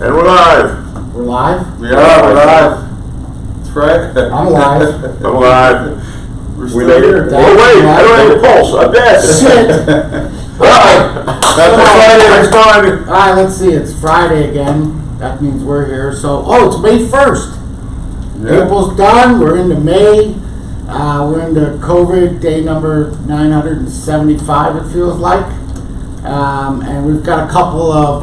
And we're live. We're live? We are, we're live. It's Friday. I'm live. I'm live. We're We still made it. here. Oh wait, I don't have a pulse. I'm dead. Shit. Alright. That's Friday next time. Alright, let's see. It's Friday again. That means we're here. So, it's May 1st. Yeah. April's done. We're into May. We're into COVID day number 975, it feels like. And we've got a couple of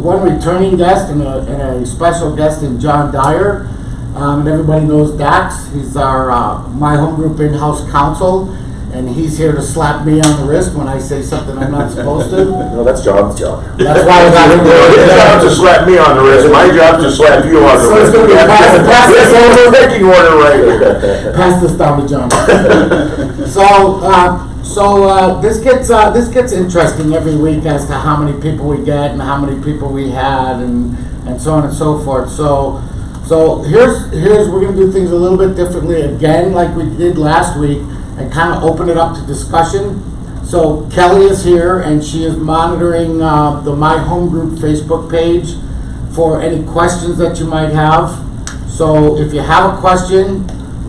one returning guest and a special guest in John Dyer. And everybody knows Dax. He's our My Home Group in-house counsel, and he's here to slap me on the wrist when I say something I'm not supposed to. No, that's John's job. That's why I got him Your job to slap me on the wrist. My job to slap you on the So it's wrist. gonna be pass this over. Picking order right here. Pass this down to John. So this gets interesting every week as to how many people we get and how many people we had and so on and so forth. So here's we're gonna do things a little bit differently again, like we did last week, and kind of open it up to discussion. So Kelly is here and she is monitoring the My Home Group Facebook page for any questions that you might have. So if you have a question,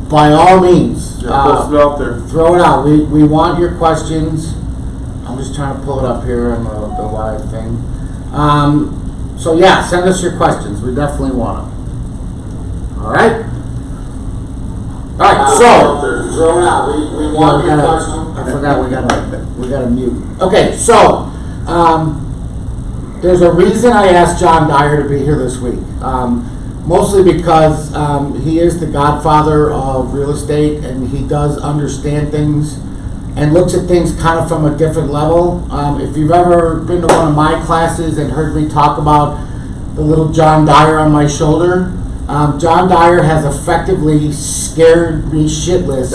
by all means, Post it out there. throw it out. We want your questions. I'm just trying to pull it up here on the live thing. So yeah, send us your questions. We definitely want them. All right. All right. So Throw it out. We want your question. I forgot we gotta mute. Okay. So there's a reason I asked John Dyer to be here this week. Mostly because he is the godfather of real estate and he does understand things and looks at things kind of from a different level. If you've ever been to one of my classes and heard me talk about the little John Dyer on my shoulder, John Dyer has effectively scared me shitless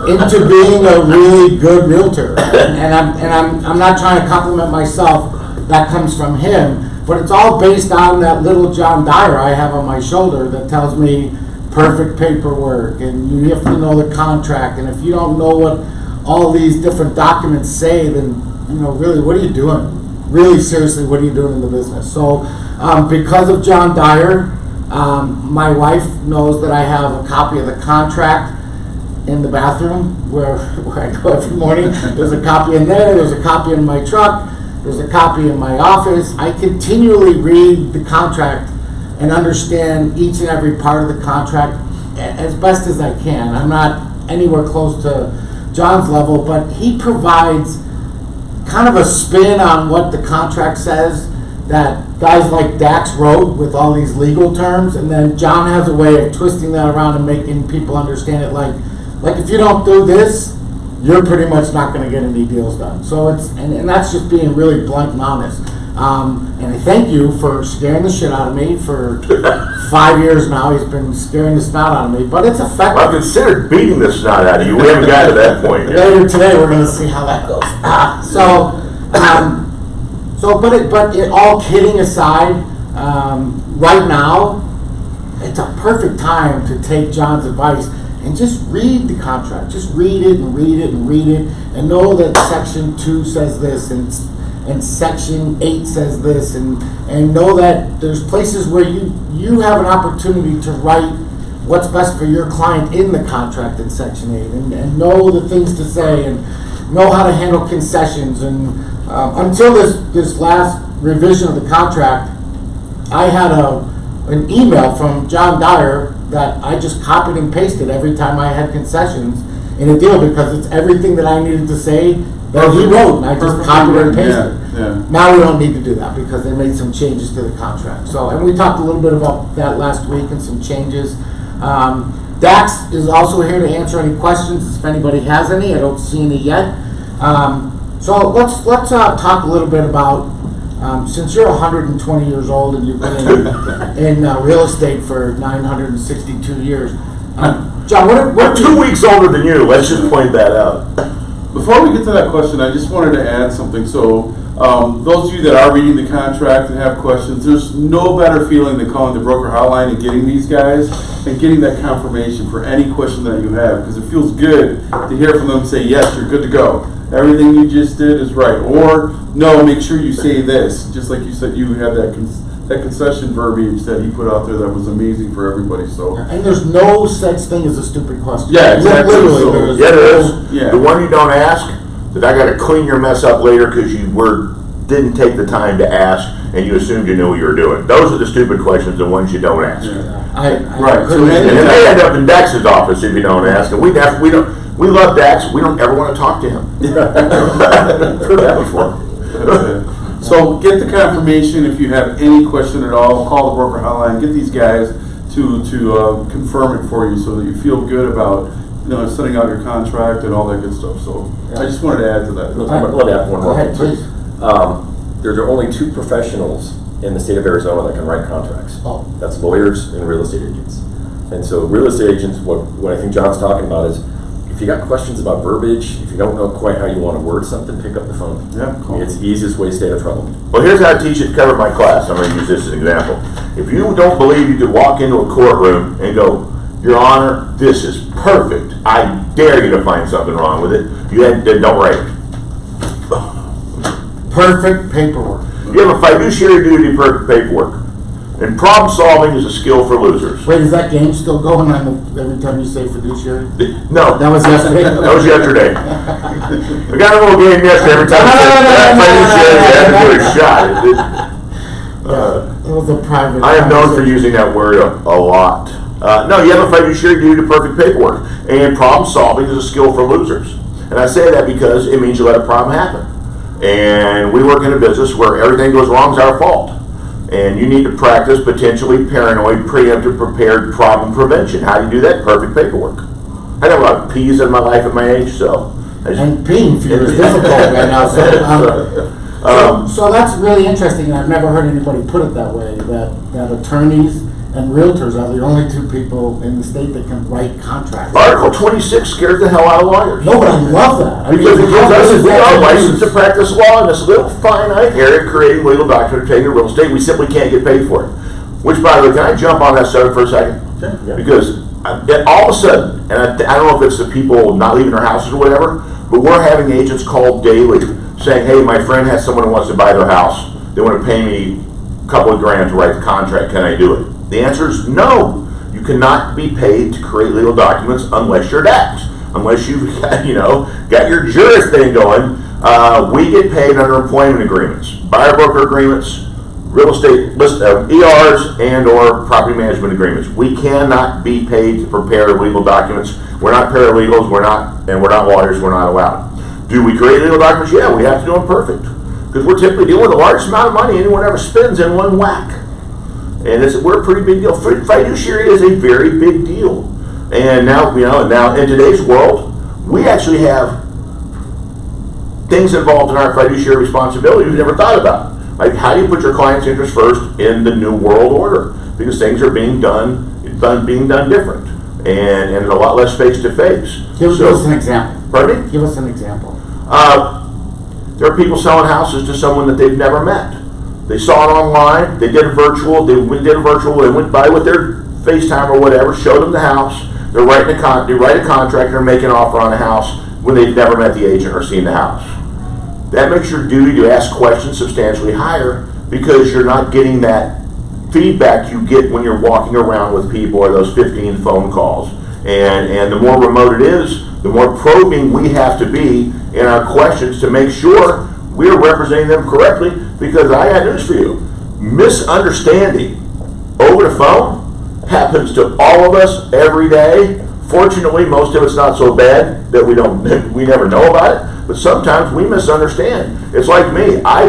into being a really good realtor. And I'm not trying to compliment myself. That comes from him. But it's all based on that little John Dyer I have on my shoulder that tells me perfect paperwork and you have to know the contract, and if you don't know what all these different documents say, then really what are you doing? Really seriously, what are you doing in the business? So because of John Dyer, my wife knows that I have a copy of the contract in the bathroom where I go every morning. There's a copy in there, there's a copy in my truck. There's a copy in my office. I continually read the contract and understand each and every part of the contract as best as I can. I'm not anywhere close to John's level, but he provides kind of a spin on what the contract says that guys like Dax wrote with all these legal terms, and then John has a way of twisting that around and making people understand it like if you don't do this, you're pretty much not going to get any deals done. So and that's just being really blunt and honest. And I thank you for scaring the shit out of me for 5 years now. He's been scaring the snot out of me, but it's effective. I've considered beating the snot out of you. We haven't gotten to that point yet. Later today, we're going to see how that goes. But it all kidding aside, right now, it's a perfect time to take John's advice and just read the contract. Just read it and read it and read it, and know that Section 2 says this and Section 8 says this, and know that there's places where you have an opportunity to write what's best for your client in the contract in Section 8, and know the things to say, and know how to handle concessions. And until this last revision of the contract, I had an email from John Dyer that I just copied and pasted every time I had concessions in a deal, because it's everything that I needed to say that he wrote, and I just copied and pasted. Yeah. Now we don't need to do that because they made some changes to the contract. So, and we talked a little bit about that last week and some changes. Dax is also here to answer any questions if anybody has any. I don't see any yet. So let's talk a little bit about, since you're 120 years old and you've been in real estate for 962 years, John, We're 2 weeks older than you. Let's just point that out. Before we get to that question, I just wanted to add something. So those of you that are reading the contract and have questions, there's no better feeling than calling the broker hotline and getting these guys and getting that confirmation for any question that you have, because it feels good to hear from them say, yes, you're good to go. Everything you just did is right. Or, no, make sure you say this. Just like you said, you have that that concession verbiage that he put out there that was amazing for everybody, so. And there's no such thing as a stupid question. Yeah, exactly. Literally, So- there's Yeah, there is. Yeah. The one you don't ask, that I gotta clean your mess up later because you didn't take the time to ask and you assumed you knew what you were doing. Those are the stupid questions, the ones you don't ask. Yeah. I Right, so couldn't- then- And it may end up in Dax's office if you don't ask, and we love Dax, we don't ever want to talk to him. Heard that before. So get the confirmation if you have any question at all, call the broker hotline, get these guys to confirm it for you so that you feel good about, setting out your contract and all that good stuff, so I just wanted to add to that. Let me add one Go more ahead, thing please. too. There are only 2 professionals in the state of Arizona that can write contracts. Oh. That's lawyers and real estate agents. And so real estate agents, what I think John's talking about is, if you got questions about verbiage, if you don't know quite how you want to word something, pick up the phone. Yeah, cool. It's the easiest way to stay out of trouble. Well, here's how I teach it to cover my class. I'm going to use this as an example. If you don't believe you could walk into a courtroom and go, Your Honor, this is perfect. I dare you to find something wrong with it. Then don't write it. Perfect paperwork. You have a fiduciary duty to perfect paperwork. And problem solving is a skill for losers. Wait, is that game still going on every time you say fiduciary? No, That was yesterday? that was yesterday. We got a little game yesterday. Every time I say fiduciary, you have to do a shot. It was a private. I am known for conversation. using that word a lot. No, you have a fiduciary duty to perfect paperwork. And problem solving is a skill for losers. And I say that because it means you let a problem happen. And we work in a business where everything goes wrong is our fault. And you need to practice potentially paranoid, preemptive, prepared problem prevention. How do you do that? Perfect paperwork. I know a lot of P's in my life at my age, so. And peeing for you is difficult right now. So that's really interesting, and I've never heard anybody put it that way, that attorneys and realtors are the only 2 people in the state that can write contracts. Article 26 scares the hell out of lawyers. No, but I love that. I mean, Because it gives how us, good is we that are to licensed to use? practice law in this little finite area, creating legal documentation of real estate. We simply can't get paid for it. Which, by the way, can I jump on that subject for a second? Yeah. Because all of a sudden, and I don't know if it's the people not leaving their houses or whatever, but we're having agents call daily saying, hey, my friend has someone who wants to buy their house. They want to pay me a couple of grand to write the contract. Can I do it? The answer is no. You cannot be paid to create legal documents unless you're DAX. Unless you've got your juris thing going. We get paid under employment agreements, buyer broker agreements, real estate ERs and or property management agreements. We cannot be paid to prepare legal documents. We're not paralegals, we're not lawyers, we're not allowed. Do we create legal documents? Yeah, we have to do them perfect. Because we're typically dealing with the largest amount of money anyone ever spends in one whack. And we're a pretty big deal. Fiduciary is a very big deal. And now, in today's world, we actually have things involved in our fiduciary responsibility we've never thought about. Like, how do you put your client's interest first in the new world order? Because things are being done different. And there's a lot less face-to-face. Give us an example. Pardon me? Give us an example. There are people selling houses to someone that they've never met. They saw it online, they did a virtual, they went by with their FaceTime or whatever, showed them the house, they write a contract, they're making an offer on a house when they've never met the agent or seen the house. That makes your duty to ask questions substantially higher because you're not getting that feedback you get when you're walking around with people or those 15 phone calls. And the more remote it is, the more probing we have to be in our questions to make sure we're representing them correctly, because I got news for you. Misunderstanding over the phone happens to all of us every day. Fortunately, most of it's not so bad that we never know about it, but sometimes we misunderstand. It's like me. I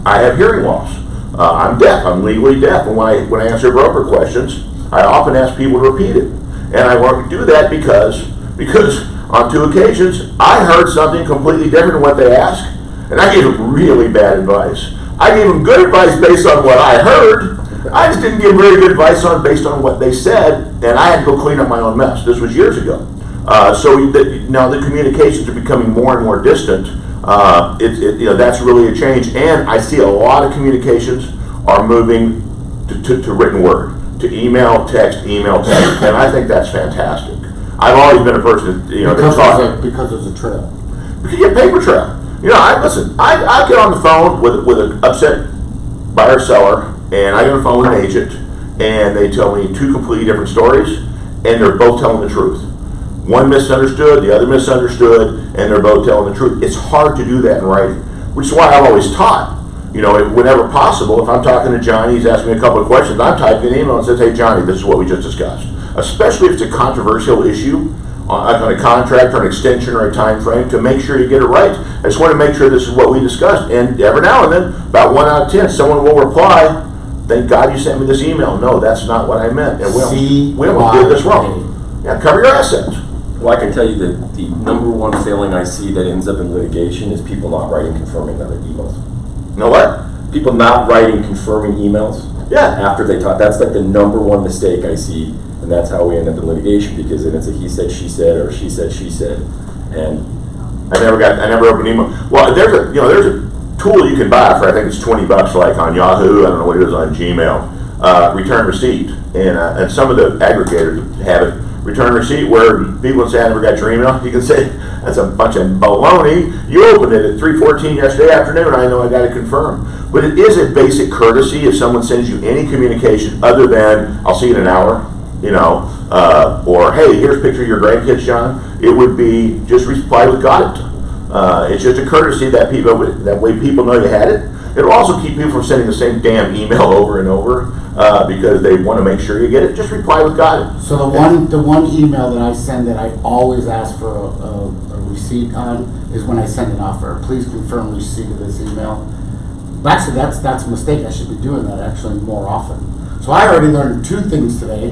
have hearing loss. I'm deaf. I'm legally deaf. And when I answer broker questions, I often ask people to repeat it. And I want to do that because on 2 occasions, I heard something completely different than what they asked, and I gave them really bad advice. I gave them good advice based on what I heard. I just didn't give very good advice based on what they said, and I had to go clean up my own mess. This was years ago. Now the communications are becoming more and more distant. That's really a change, and I see a lot of communications are moving to written word, to email, text, and I think that's fantastic. I've always been a person, Because there's a trail. Because you get paper trail. I get on the phone with an upset buyer seller, and I get on the phone with an agent, and they tell me two completely different stories, and they're both telling the truth. One misunderstood, the other misunderstood, and they're both telling the truth. It's hard to do that in writing, which is why I've always taught. Whenever possible, if I'm talking to Johnny, he's asking me a couple of questions, I'm typing an email and says, hey Johnny, this is what we just discussed. Especially if it's a controversial issue on a contract or an extension or a time frame, to make sure you get it right. I just want to make sure this is what we discussed. And every now and then, about 1 out of 10, someone will reply, thank God you sent me this email. No, that's not what I meant. And we did this wrong. Yeah, cover your assets. Well, I can tell you that the number one failing I see that ends up in litigation is people not writing confirming other emails. You know what? People not writing confirming emails. Yeah. After they talk, that's like the number one mistake I see, and that's how we end up in litigation, because then it's a he said, she said, or she said, and I never opened email. Well, there's a tool you can buy for, I think it's $20, like on Yahoo. I don't know what it is on Gmail. Return receipt, and some of the aggregators have it. Return receipt, where people say, I never got your email. You can say, that's a bunch of baloney. You opened it at 3:14 yesterday afternoon. I know I got to confirm. But it is a basic courtesy if someone sends you any communication other than, I'll see you in an hour, or hey, here's a picture of your grandkids, John. It would be just reply with got it. It's just a courtesy that way people know you had it. It'll also keep people from sending the same damn email over and over because they want to make sure you get it. Just reply with got it. So the one email that I send that I always ask for a receipt on is when I send an offer. Please confirm receipt of this email. Actually, that's a mistake. I should be doing that actually more often. So I already learned two things today.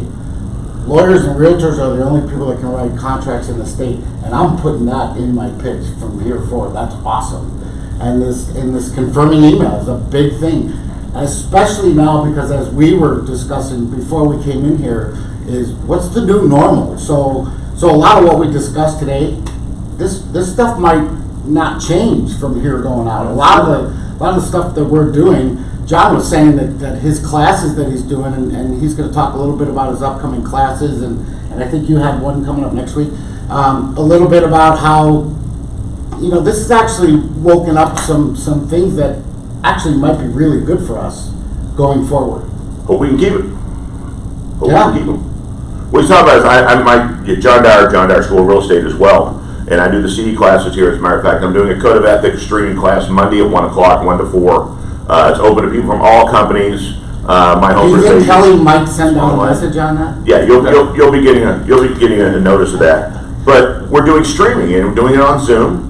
Lawyers and realtors are the only people that can write contracts in the state, and I'm putting that in my pitch from here forward. That's awesome. And this confirming email is a big thing, especially now, because as we were discussing before we came in here, is what's the new normal. So a lot of what we discussed today, this stuff might not change from here going out. A lot of the stuff that we're doing, John was saying that his classes that he's doing, and he's going to talk a little bit about his upcoming classes, and I think you have one coming up next week. A little bit about how, this has actually woken up some things that actually might be really good for us going forward. Hope we can keep it. We can keep them. What he's talking about is John Dyer School of Real Estate as well. And I do the CD classes here. As a matter of fact, I'm doing a Code of Ethics streaming class Monday at 1 o'clock, 1 to 4. It's open to people from all companies. My home Do you think Kelly might send out a message on that? Yeah, you'll be getting a notice of that. But we're doing streaming, and we're doing it on Zoom.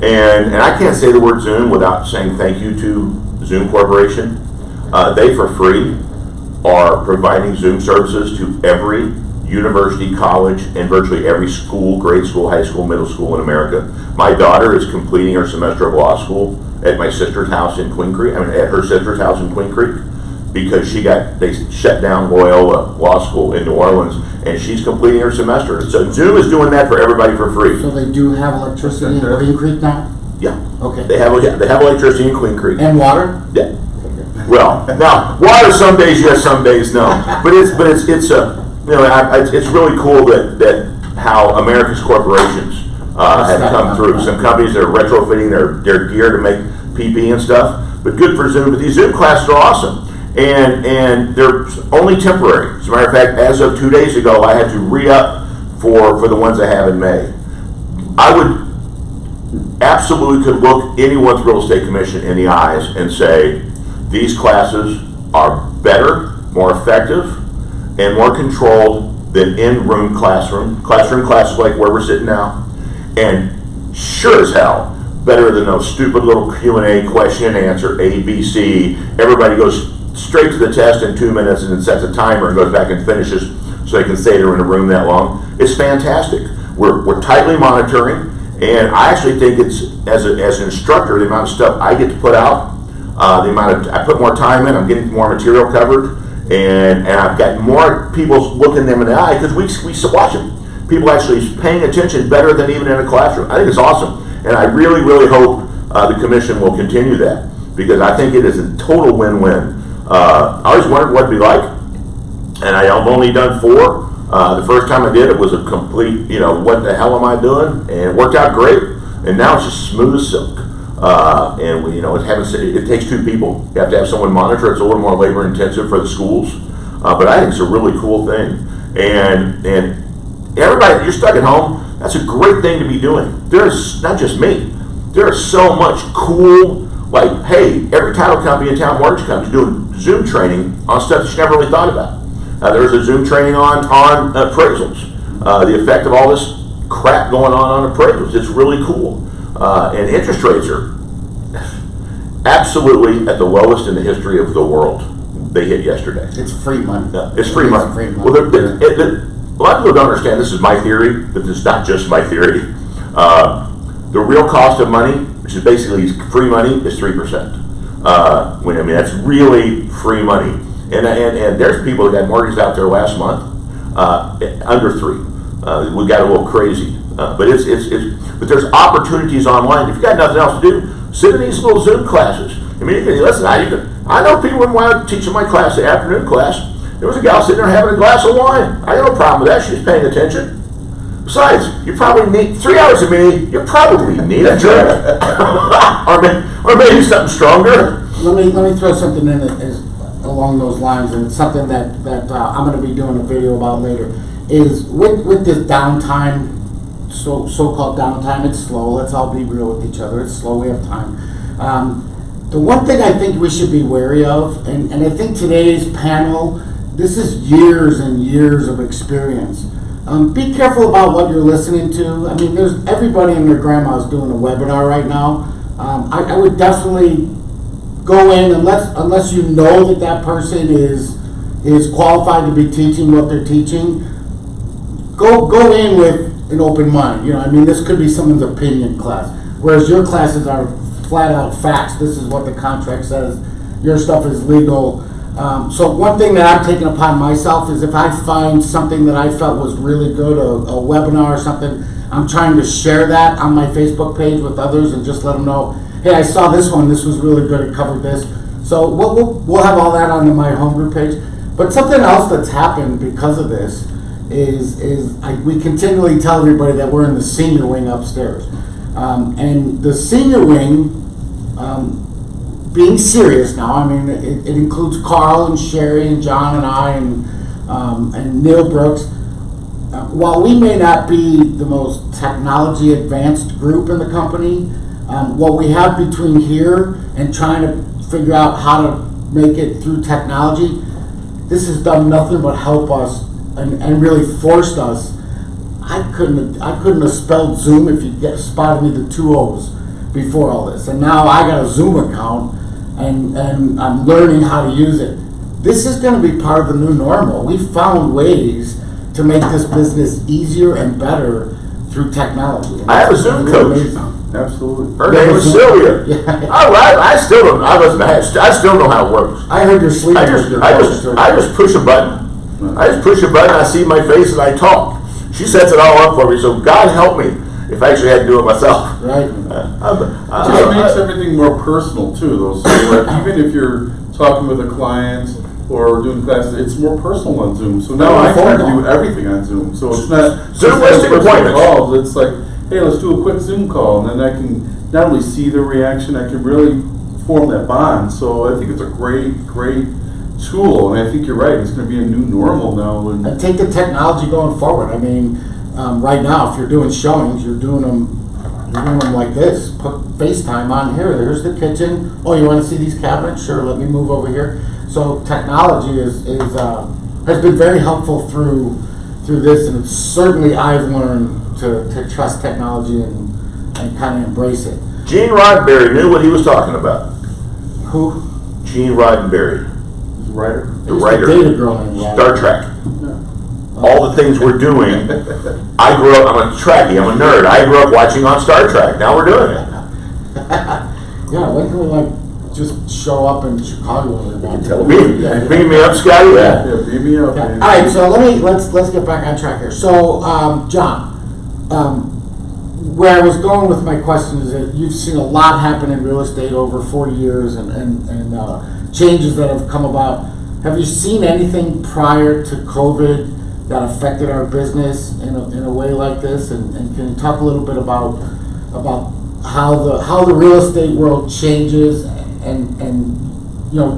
And I can't say the word Zoom without saying thank you to Zoom Corporation. They, for free, are providing Zoom services to every university, college, and virtually every school, grade school, high school, middle school in America. My daughter is completing her semester of law school at my sister's house in Queen Creek. At her sister's house in Queen Creek, because they shut down Loyola Law School in New Orleans, and she's completing her semester. So Zoom is doing that for everybody for free. So they do have electricity in Queen Creek now? Yeah. Okay. They have electricity in Queen Creek. And water? Yeah. Well, now water some days yes, some days no. But it's really cool that how America's corporations have come through. Some companies that are retrofitting their gear to make PP and stuff. But good for Zoom. But these Zoom classes are awesome. And they're only temporary. As a matter of fact, as of 2 days ago, I had to re-up for the ones I have in May. I would absolutely could look anyone's real estate commission in the eyes and say, these classes are better, more effective, and more controlled than in-room classroom classes like where we're sitting now, and sure as hell better than those stupid little Q&A question and answer, A, B, C. Everybody goes straight to the test in 2 minutes and then sets a timer and goes back and finishes so they can stay there in a room that long. It's fantastic. We're tightly monitoring, and I actually think it's, as an instructor, the amount of stuff I get to put out, I put more time in, I'm getting more material covered, and I've got more people looking them in the eye because we watch them. People actually paying attention better than even in a classroom. I think it's awesome, and I really, really hope the commission will continue that, because I think it is a total win-win. I always wondered what it'd be like, and I've only done 4. The first time I did it was a complete, what the hell am I doing? And it worked out great, and now it's just smooth as silk. And we, it takes two people. You have to have someone monitor. It's a little more labor intensive for the schools, but I think it's a really cool thing. And everybody, you're stuck at home. That's a great thing to be doing. There's not just me. There's so much cool. Like, hey, every title company in town, mortgage company, is doing Zoom training on stuff that you never really thought about. There's a Zoom training on appraisals, the effect of all this crap going on appraisals. It's really cool. And interest rates are absolutely at the lowest in the history of the world. They hit yesterday. It's free money. Yeah, it's free money. Free money. Well, a lot of people don't understand this is my theory, but this is not just my theory. The real cost of money, which is basically free money, is 3%. That's really free money. And there's people that got mortgages out there last month under 3. We got a little crazy, but but there's opportunities online. If you got nothing else to do, sit in these little Zoom classes. I mean, listen. I know people wouldn't want to teach in my class, the afternoon class. There was a gal sitting there having a glass of wine. I got no problem with that. She's paying attention. Besides, you probably need 3 hours of me. You probably need a drink, or maybe something stronger. Let me throw something in along those lines, and it's something that I'm going to be doing a video about later. Is with this downtime, so-called downtime, it's slow. Let's all be real with each other. It's slow. We have time. The one thing I think we should be wary of, and I think today's panel, this is years and years of experience. Be careful about what you're listening to. I mean, there's everybody and their grandma is doing a webinar right now. I would definitely go in unless you know that person is qualified to be teaching what they're teaching. Go in with an open mind. This could be someone's opinion class, whereas your classes are flat out facts. This is what the contract says. Your stuff is legal. So one thing that I'm taking upon myself is if I find something that I felt was really good, a webinar or something, I'm trying to share that on my Facebook page with others and just let them know, hey, I saw this one. This was really good. It covered this. So we'll have all that on my home group page. But something else that's happened because of this is we continually tell everybody that we're in the senior wing upstairs. And the senior wing, being serious now, it includes Carl and Sherry and John and I and Neil Brooks. While we may not be the most technology advanced group in the company, what we have between here and trying to figure out how to make it through technology, this has done nothing but help us and really forced us. I couldn't have spelled Zoom if you spotted me the 2 O's before all this. And now I got a Zoom account and I'm learning how to use it. This is going to be part of the new normal. We found ways to make this business easier and better through technology. I have a Zoom coach. Amazing. Absolutely. Her name is Sylvia. Yeah. I still don't. I still know how it works. I heard you're sleeping. I just push a button. I just push a button. I see my face and I talk. She sets it all up for me. So God help me if I actually had to do it myself. Right. It just makes everything more personal too, though. So like, even if you're talking with a client or doing classes, it's more personal on Zoom. So now I try to do everything on Zoom. So it's not Zoom listing appointments. Calls. It's like, hey, let's do a quick Zoom call, and then I can not only see the reaction, I can really form that bond. So I think it's a great tool, and I think you're right. It's going to be a new normal now. And take the technology going forward. Right now, if you're doing showings, you're doing them like this. Put FaceTime on here. There's the kitchen. Oh, you want to see these cabinets? Sure. Let me move over here. So technology has been very helpful through this, and it's certainly I've learned to trust technology and kind of embrace it. Gene Roddenberry knew what he was talking about. Who? Gene Roddenberry, He's a writer. the writer, Data girl named Star Trek. All the things we're doing. I grew up. I'm a Trekkie. I'm a nerd. I grew up watching on Star Trek. Now we're doing it. Yeah, when can we just show up in Chicago? Beam me up, Scotty. Yeah, beat me up. Yeah. Man. All right, so let's get back on track here. So, John, where I was going with my question is that you've seen a lot happen in real estate over 40 years and changes that have come about. Have you seen anything prior to COVID that affected our business in a way like this? And can you talk a little bit about how the real estate world changes and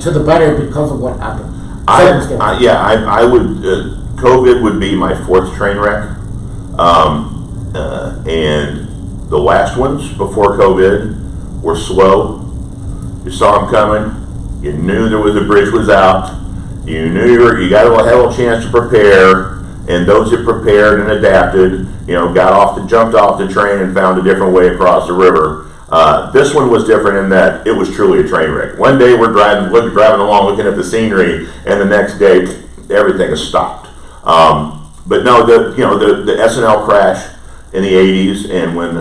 to the better because of what happened. I would. COVID would be my fourth train wreck, and the last ones before COVID were slow. You saw them coming. You knew the bridge was out. You knew you got a hell of a chance to prepare. And those that prepared and adapted, jumped off the train and found a different way across the river. This one was different in that it was truly a train wreck. One day we're driving along, looking at the scenery, and the next day everything is stopped. But no, the S&L crash in the '80s, and when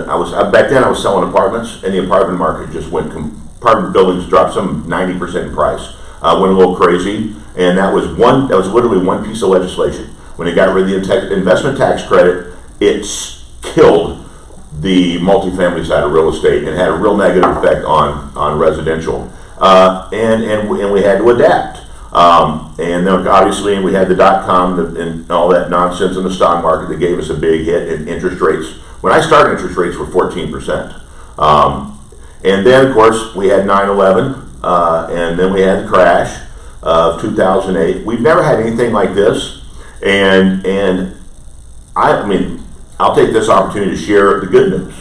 back then I was selling apartments, and the apartment market just went. Apartment buildings dropped some 90% in price. Went a little crazy, and that was literally one piece of legislation. When they got rid of the investment tax credit, it killed the multifamily side of real estate and had a real negative effect on residential. And we had to adapt. And then obviously we had the .com and all that nonsense in the stock market that gave us a big hit in interest rates. When I started, interest rates were 14%. And then of course we had 9/11, and then we had the crash of 2008. We've never had anything like this. And I'll take this opportunity to share the good news.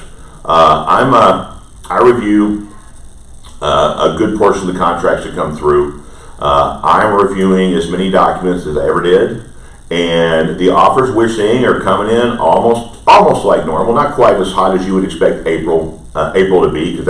I review a good portion of the contracts that come through. I'm reviewing as many documents as I ever did, and the offers we're seeing are coming in almost like normal. Not quite as hot as you would expect April to be, because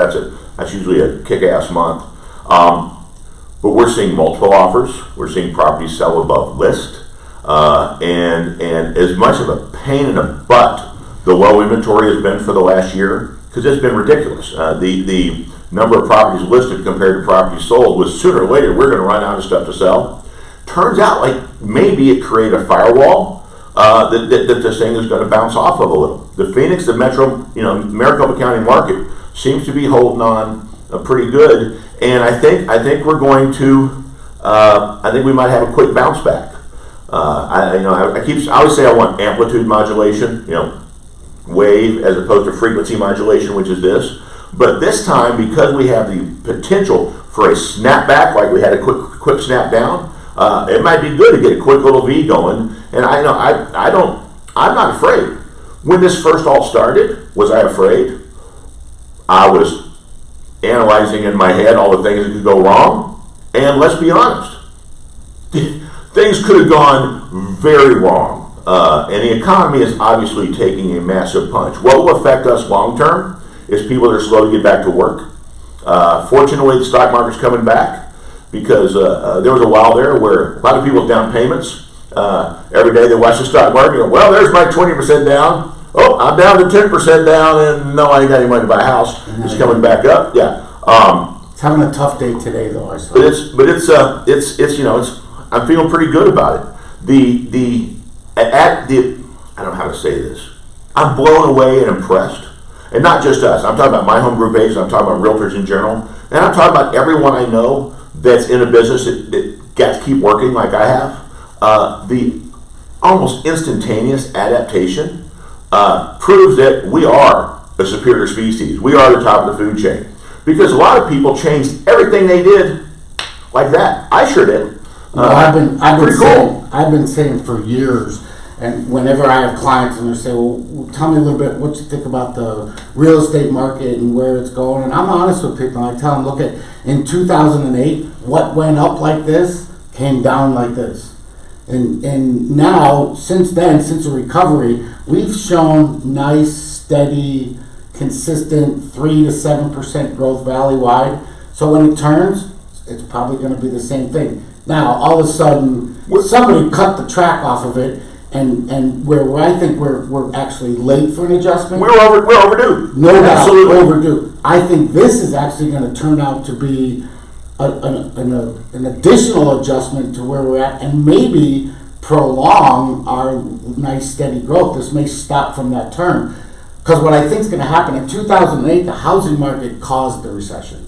that's usually a kick-ass month. But we're seeing multiple offers. We're seeing properties sell above list. And as much of a pain in the butt the low inventory has been for the last year, because it's been ridiculous. The number of properties listed compared to properties sold was sooner or later we're going to run out of stuff to sell. Turns out like maybe it created a firewall that this thing is going to bounce off of a little. The Phoenix, the Metro, Maricopa County market seems to be holding on pretty good, and I think we're going to. I think we might have a quick bounce back. I always say I want amplitude modulation, wave as opposed to frequency modulation, which is this. But this time, because we have the potential for a snapback, like we had a quick snap down, it might be good to get a quick little V going. And I'm not afraid. When this first all started, was I afraid? I was analyzing in my head all the things that could go wrong, and let's be honest, things could have gone very wrong. And the economy is obviously taking a massive punch. What will affect us long term is people that are slow to get back to work. Fortunately, the stock market's coming back, because there was a while there where a lot of people's down payments, every day they watch the stock market and go, well, there's my 20% down. Oh, I'm down to 10% down, and no, I ain't got any money to buy a house. It's coming back up. Yeah. It's having a tough day today, though. I saw. It's I'm feeling pretty good about it. I don't know how to say this. I'm blown away and impressed, and not just us. I'm talking about my home group agents. I'm talking about realtors in general, and I'm talking about everyone I know that's in a business that gets to keep working like I have. The almost instantaneous adaptation proves that we are a superior species. We are the top of the food chain, because a lot of people changed everything they did like that. I sure did. I've been saying for years, and whenever I have clients and they say, well, tell me a little bit what you think about the real estate market and where it's going, and I'm honest with people, and I tell them, look at, in 2008, what went up like this came down like this. And now, since then, since the recovery, we've shown nice, steady, consistent 3 to 7% growth valley-wide. So when it turns, it's probably going to be the same thing. Now, all of a sudden, somebody cut the track off of it, and where I think we're actually late for an adjustment. We're overdue. No doubt, absolutely overdue. I think this is actually going to turn out to be an additional adjustment to where we're at, and maybe prolong our nice steady growth. This may stop from that turn, because what I think is going to happen in 2008, the housing market caused the recession.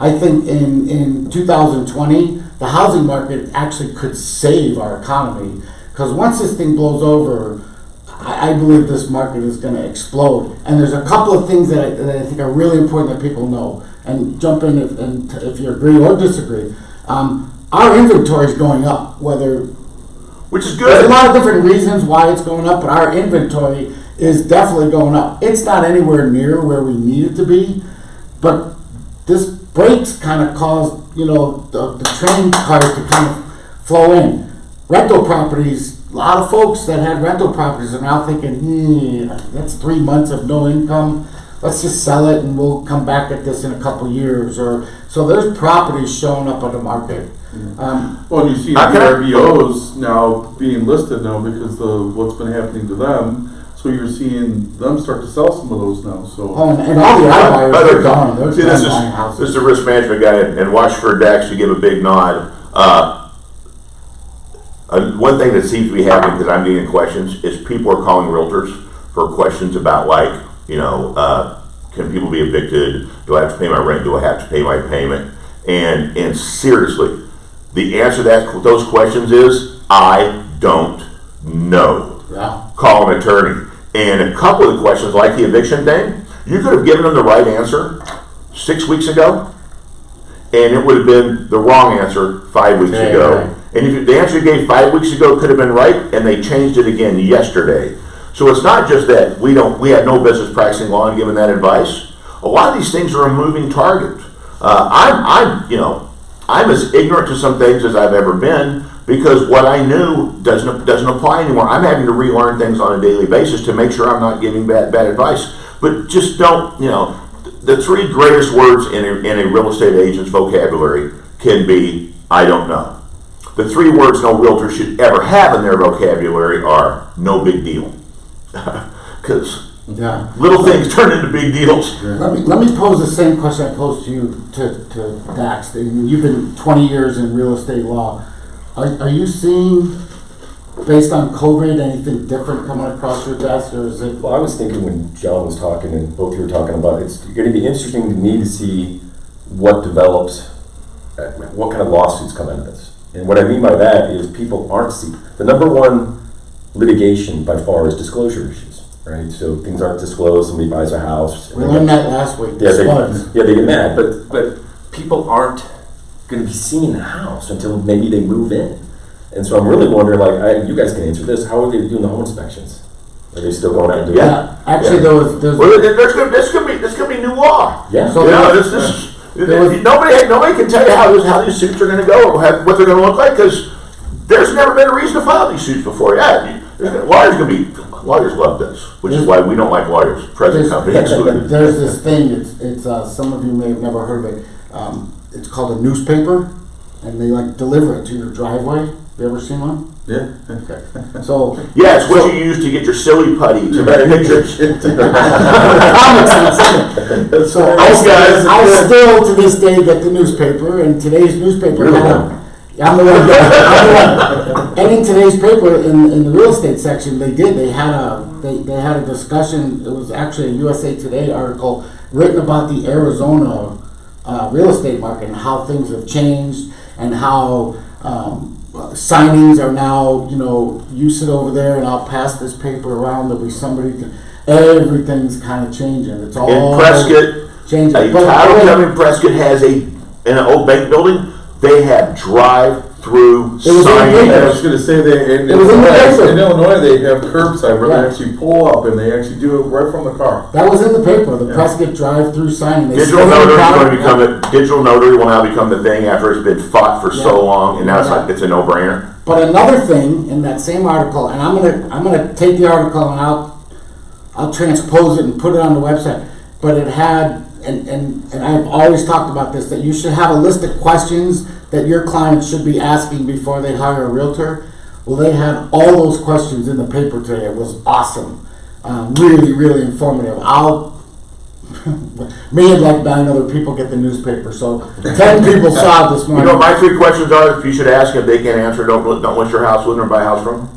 I think in 2020, the housing market actually could save our economy, because once this thing blows over, I believe this market is going to explode. And there's a couple of things that I think are really important that people know. And jump in if you agree or disagree. Our inventory is going up, Which is there's a good. lot of different reasons why it's going up, but our inventory is definitely going up. It's not anywhere near where we need it to be, but this breaks kind of caused, the train cars to kind of flow in. Rental properties, a lot of folks that had rental properties are now thinking, that's 3 months of no income. Let's just sell it and we'll come back at this in a couple years. So there's properties showing up on the market. Well, and you see the RVOs now being listed now because of what's been happening to them. So you're seeing them start to sell some of those now. So And all the iBuyers are gone. They're See, done buying houses. this is a risk management guy, and watch for Dax to give a big nod. One thing that seems to be happening, because I'm getting questions, is people are calling realtors for questions about can people be evicted? Do I have to pay my rent? Do I have to pay my payment? And seriously, the answer to those questions is, I don't know. Yeah. Call an attorney. And a couple of the questions, like the eviction thing, you could have given them the right answer 6 weeks ago, and it would have been the wrong answer 5 weeks ago. Right. And if the answer you gave 5 weeks ago could have been right, and they changed it again yesterday. So it's not just that we had no business practicing law and giving that advice. A lot of these things are a moving target. I'm as ignorant to some things as I've ever been, because what I knew doesn't apply anymore. I'm having to relearn things on a daily basis to make sure I'm not giving bad advice. But just don't, the three greatest words in a real estate agent's vocabulary can be, I don't know. The three words no realtor should ever have in their vocabulary are, no big deal. Because little things turn into big deals. Let me pose the same question I posed to you to Dax. You've been 20 years in real estate law. Are you seeing, based on COVID, anything different coming across your desk, or is it? Well, I was thinking when John was talking and both you were talking about, it's going to be interesting to me to see what develops, what kind of lawsuits come out of this. And what I mean by that is people aren't the number one litigation by far is disclosure issues, right? So things aren't disclosed, somebody buys a house. We learned that last week. They get mad, but people aren't going to be seeing the house until maybe they move in. And so I'm really wondering, you guys can answer this, how are they doing the home inspections? Are they still going out and doing that? Actually, there's this could be new law. Yeah. So nobody can tell you how these suits are going to go, or what they're going to look like, because there's never been a reason to file these suits before. Lawyers love this, which is why we don't like lawyers. Present company excluded. There's this thing. It's some of you may have never heard of it. It's called a newspaper, and they deliver it to your driveway. You ever seen one? Yeah. Okay. So yeah, it's what you use to get your silly putty to make pictures. So I still to this day get the newspaper, and today's newspaper I'm the one. And in today's paper, in the real estate section, they had a discussion. It was actually a USA Today article written about the Arizona real estate market and how things have changed, and how signings are now, you sit over there and I'll pass this paper around. There'll be somebody. Everything's kind of changing. It's all in Prescott. Changing. Title company in Prescott has in an old bank building. They have drive-through signage. I was going to say in Illinois they have curbside where they actually pull up and they actually do it right from the car. That was in the paper. The Prescott drive-through sign. Digital notary will now become the thing after it's been fought for so long, and now it's a no-brainer. But another thing in that same article, and I'm gonna take the article and I'll transpose it and put it on the website. But it had, and I've always talked about this, that you should have a list of questions that your clients should be asking before they hire a realtor. Well, they had all those questions in the paper today. It was awesome. Really, really informative. Me and 9 other people get the newspaper, so 10 people saw it this morning. My 3 questions are, if you should ask, if they can't answer, don't list your house with them or buy a house from them.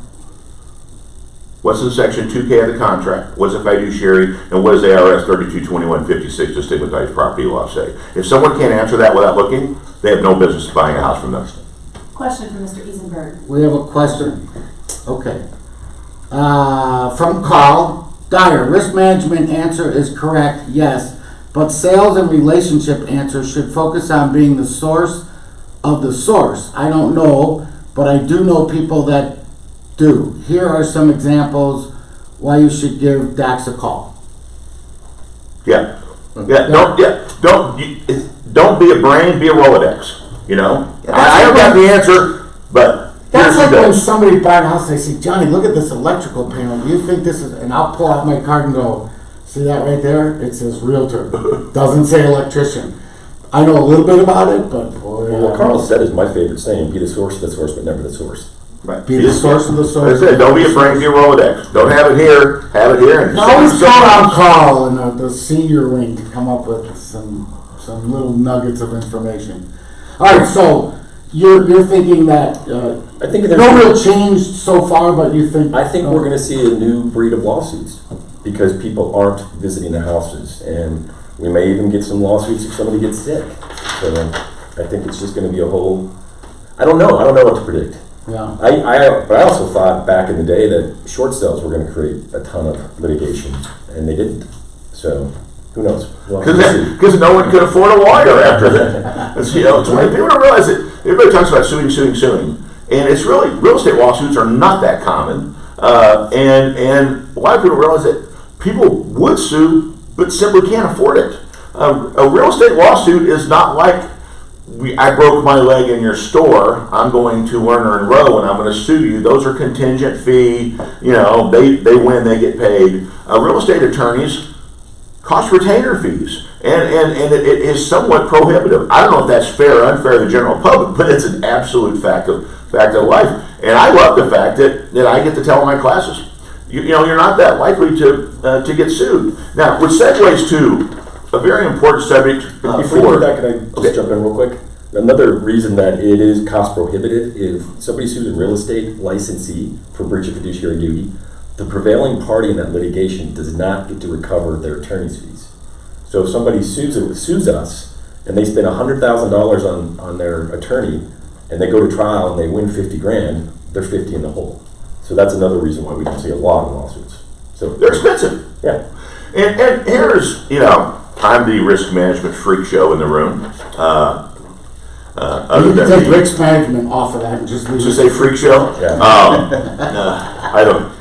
What's in section 2K of the contract? What's a fiduciary? And what does ARS 322156 to stigmatized property law say? If someone can't answer that without looking, they have no business buying a house from them. Question from Mr. Eisenberg. We have a question. Okay. From Carl Dyer, risk management answer is correct, yes, but sales and relationship answer should focus on being the source of the source. I don't know, but I do know people that do. Here are some examples why you should give Dax a call. Yeah. Don't be a brain, be a Rolodex. You know, I don't got the answer, but That's here's like when the somebody buy a house, they say, Johnny, look at this electrical panel. Do you think this is, and I'll pull out my card and go, see that right there? It says realtor. Doesn't say electrician. I know a little bit about it, but boy. What Carl said is my favorite saying: be the source of the source, but never the source. right. Be the source of the source. I said, don't be a brain, be a Rolodex. Don't have it here, have it here. And I always call out Carl and the senior wing to come up with some little nuggets of information. All right, so you're thinking that I think no real change so far, but you think I think we're going to see a new breed of lawsuits because people aren't visiting the houses, and we may even get some lawsuits if somebody gets sick. So I think it's just going to be a whole. I don't know what to predict. Yeah. But I also thought back in the day that short sales were going to create a ton of litigation, and they didn't. So who knows? Because no one could afford a lawyer after that. It's, you know, it's when people don't realize that everybody talks about suing, and it's really real estate lawsuits are not that common. And a lot of people realize that people would sue, but simply can't afford it. A real estate lawsuit is not like I broke my leg in your store. I'm going to Lerner and Rowe and I'm going to sue you. Those are contingent fee. You know, they win, they get paid. Real estate attorneys cost retainer fees, and it is somewhat prohibitive. I don't know if that's fair or unfair to the general public, but it's an absolute fact of life. And I love the fact that I get to tell my classes, you know, you're not that likely to get sued. Now, which segues to a very important subject. Before you do that, can I just jump in real quick? Another reason that it is cost prohibitive, if somebody sues a real estate licensee for breach of fiduciary duty, the prevailing party in that litigation does not get to recover their attorney's fees. So if somebody sues us and they spend $100,000 on their attorney and they go to trial and they win 50 grand, they're 50 in the hole. So that's another reason why we don't see a lot of lawsuits. So They're expensive. Yeah. And here's, you know, I'm the risk management freak show in the room. you can take risk management off of that and just leave Just say freak show? Yeah. I don't.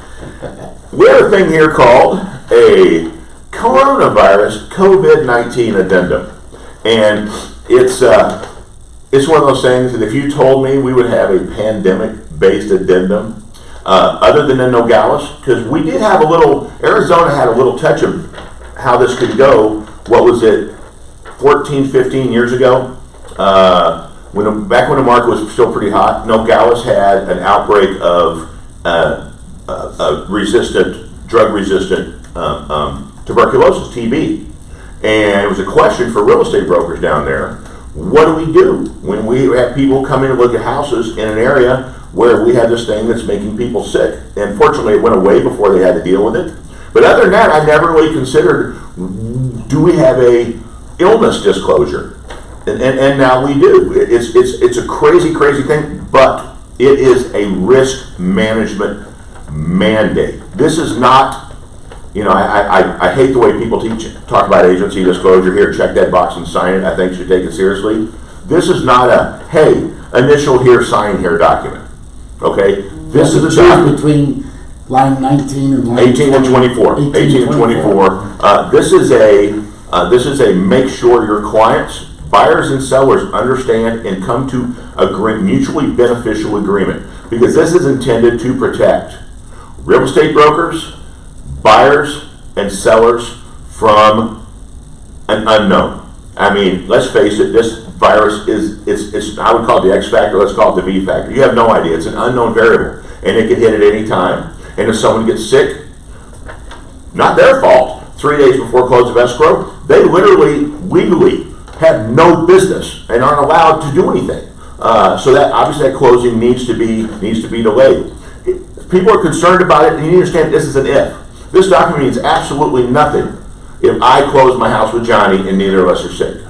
We have a thing here called a coronavirus COVID-19 addendum. And it's one of those things that if you told me we would have a pandemic-based addendum, other than in Nogales, because we did have Arizona had a little touch of how this could go. What was it, 14, 15 years ago? Back when the market was still pretty hot, Nogales had an outbreak of drug-resistant tuberculosis, TB. And it was a question for real estate brokers down there. What do we do when we have people come in and look at houses in an area where we have this thing that's making people sick? And fortunately, it went away before they had to deal with it. But other than that, I never really considered, do we have a illness disclosure? And now we do. It's a crazy thing, but it is a risk management mandate. This is not, you know, I hate the way people talk about agency disclosure. Here, check that box and sign it. I think you should take it seriously. This is not a, hey, initial here, sign here document. Okay? This is a document between line 19 and line 18 and 24. 18 and 24. This is a make sure your clients, buyers and sellers, understand and come to a mutually beneficial agreement, because this is intended to protect real estate brokers, buyers, and sellers from an unknown. I mean, let's face it, this virus it's I would call it the X factor, let's call it the V factor. You have no idea. It's an unknown variable, and it can hit at any time. And if someone gets sick, not their fault. 3 days before close of escrow, they literally, legally, have no business and aren't allowed to do anything. So that obviously that closing needs to be delayed. People are concerned about it, and you understand this is an if. This document means absolutely nothing if I close my house with Johnny and neither of us are sick.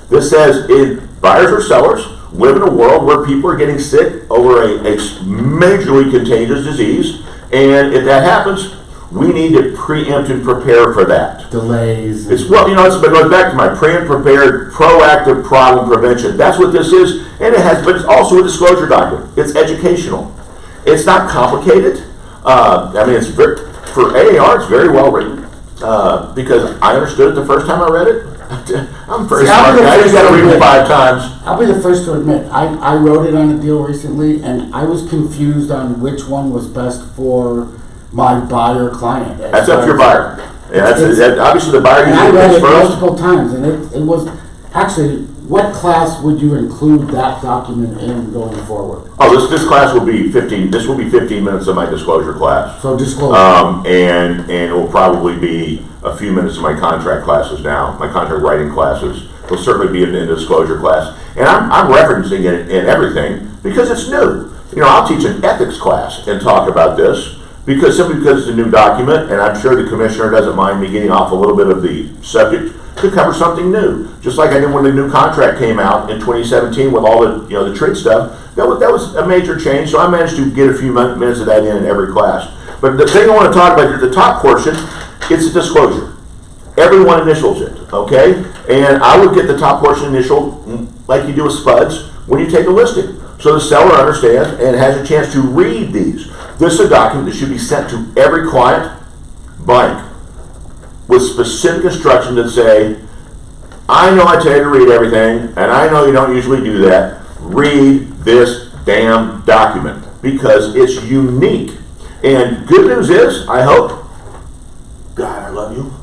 This says if buyers or sellers live in a world where people are getting sick over a majorly contagious disease, And if that happens, we need to preempt and prepare for that. Delays. It's, well, it goes back to my pre-and prepared, proactive problem prevention. That's what this is, and it has, but it's also a disclosure document. It's educational. It's not complicated. It's very, for AAR, it's very well written, because I understood it the first time I read it. I'm a very smart guy. I just got to read it 5 times. I'll be the first to admit, I wrote it on a deal recently, and I was confused on which one was best for my buyer client. That's up to your buyer. Yeah, obviously the buyer I usually read picks it first. multiple times, and it was actually, what class would you include that document in going forward? Oh, this class will be 15. This will be 15 minutes of my disclosure class. So disclosure. And it will probably be a few minutes of my contract classes now. My contract writing classes will certainly be in the disclosure class, and I'm referencing it in everything because it's new. I'll teach an ethics class and talk about this. Simply because it's a new document, and I'm sure the commissioner doesn't mind me getting off a little bit of the subject to cover something new. Just like I did when the new contract came out in 2017 with all the the trade stuff. That was a major change, so I managed to get a few minutes of that in every class. But the thing I want to talk about, the top portion, it's a disclosure. Everyone initials it, okay? And I would get the top portion initial like you do with SPUDs when you take a listing. So the seller understands and has a chance to read these. This is a document that should be sent to every client blank with specific instructions that say, I know I tell you to read everything, and I know you don't usually do that. Read this damn document because it's unique. And good news is, I hope, God, I love you,